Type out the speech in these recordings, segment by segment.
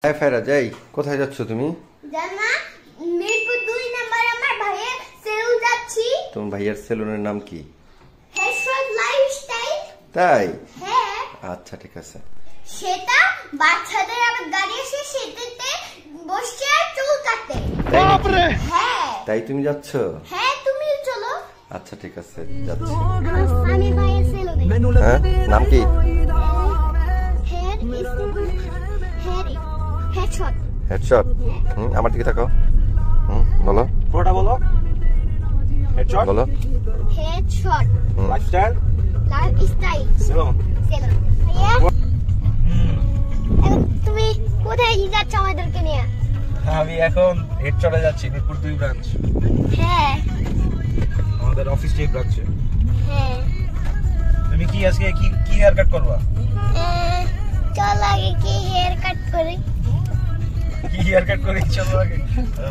হ্যাঁ ফায়রা যাই, কোথায় যাচ্ছ তুমি? জানা মিরপুর 2 নাম্বার আমার ভাইয়ের সেলুন যাচ্ছি। তোমার ভাইয়ের সেলুনের নাম কি? Hair lifestyle. তাই? হ্যাঁ। আচ্ছা ঠিক আছে। সেটা বাচ্চাদের আবার গাড়ি এসে সেটাতে বসে আর চুল কাটে। বাপ রে। হ্যাঁ। তাই তুমি যাচ্ছ? হ্যাঁ তুমিও চলো। আচ্ছা ঠিক আছে যাচ্ছি। আমার স্বামীর ভাইয়ের সেলুনে। হ্যাঁ নাম কি? হেডশট। হেডশট। আমার দিকে তাকাও। বলো। পুরোটা বলো। হেডশট বলো। Headshot. Lifestyle. Lifestyle. Salon. Salon. ভাইয়া। তুমি কোথায় যাচ্ছ আমাদেরকে নিয়ে? আমি এখন হেডশটে যাচ্ছি, মিরপুর 2 ব্রাঞ্চ। হ্যাঁ। আমাদের অফিস যে ব্রাঞ্চে। হ্যাঁ। তুমি কি আজকে কি হেয়ার কাট করবা? চল আগে কি হেয়ার কাট করি। কি হেয়ার কাট করে চলো আগে।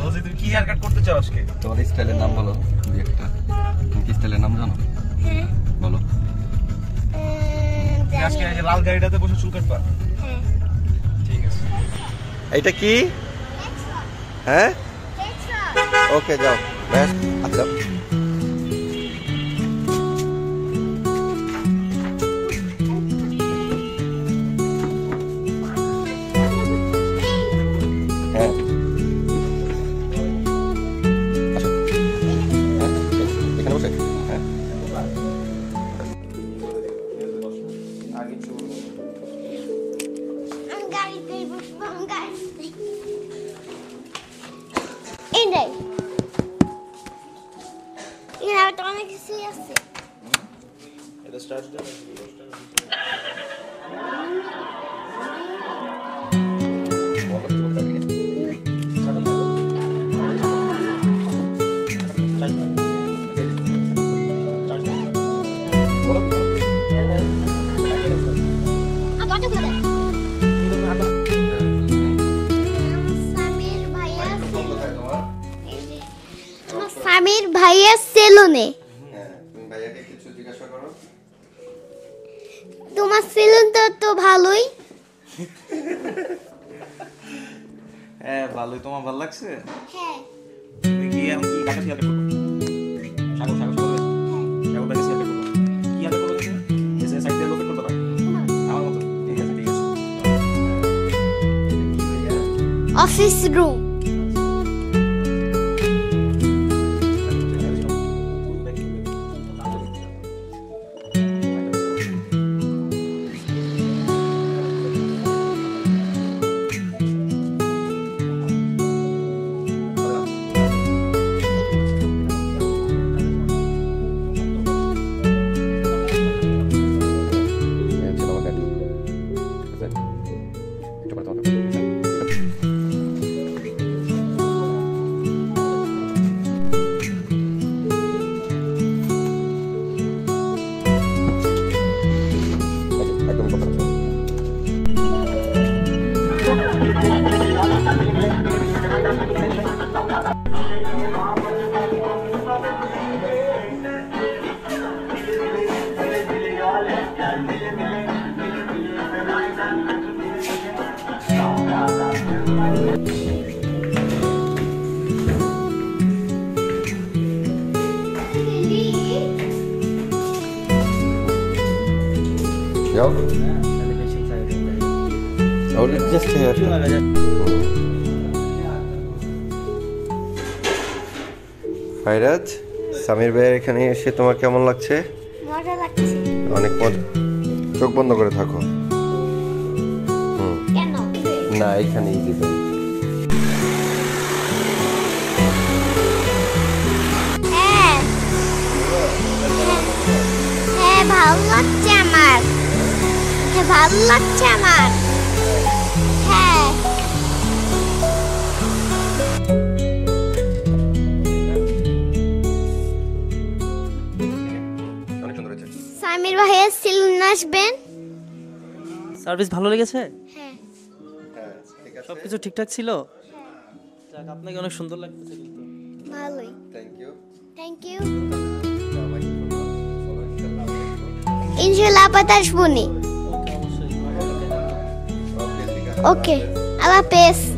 বলছি তুমি কি হেয়ার কাট করতে চাও আজকে? তোমার স্টাইলের নাম বলো দুই একটা। তুমি কি স্টাইলের নাম জানো? হ্যাঁ। বলো। তুমি আজকে এই যে লাল গাড়িটাতে বসে চুল কাটবা? হ্যাঁ। ঠিক আছে। এইটা কি? হ্যাঁ হেডশট। ওকে যাও ব্যাস। আচ্ছা হ্যাঁ আসো। হ্যাঁ এখানে বসে। হ্যাঁ আমি গাড়িতে বসবো, আমি গাড়িতে। এই দেখ। এখানে তো অনেক কিছু আছে। এটা স্টার্ট দাও। স্বামীর ভাইয়ের সেলুনে। তুমি ভাইয়াকে কিছু জিজ্ঞাসা করো। তোমার সেলুন তো ভালোই। হ্যাঁ ভালোই। তোমার ভালো লাগছে? হ্যাঁ। তুমি কি আমি কি কাটা হেয়ার কাট করব? সাগর ব্যাগে হেয়ার কাট করব। কি হেয়ার কাট করব? এসে সাইড দিয়ে লোক করতে পারো। আমার মতো। ঠিক আছে ঠিক আছে। Office room. যাও। Or just here. ফাইরাজ, সামির ভাইয়ের এখানে এসে তোমার কেমন লাগছে? মজা লাগছে। অনেক মজা। চোখ বন্ধ করে থাকো। কেন? না এখানেই দিবে। হ্যাঁ। হ্যাঁ ভালো লাগছে আমার। হ্যাঁ ভালো লাগছে আমার। হ্যাঁ। অনেক সুন্দর হয়েছে। সামির ভাইয়ের সেলুন আসবেন। সার্ভিস ভালো লেগেছে? হ্যাঁ। হ্যাঁ ঠিক আছে। সবকিছু ঠিকঠাক ছিল? যাক আপনাকে অনেক সুন্দর লাগতেছে কিন্তু। ভালোই। Thank you. Thank you. ইনশাআল্লাহ আবার আসবো নি। ওকে অবশ্যই। ওকে। আল্লাহ হাফেজ।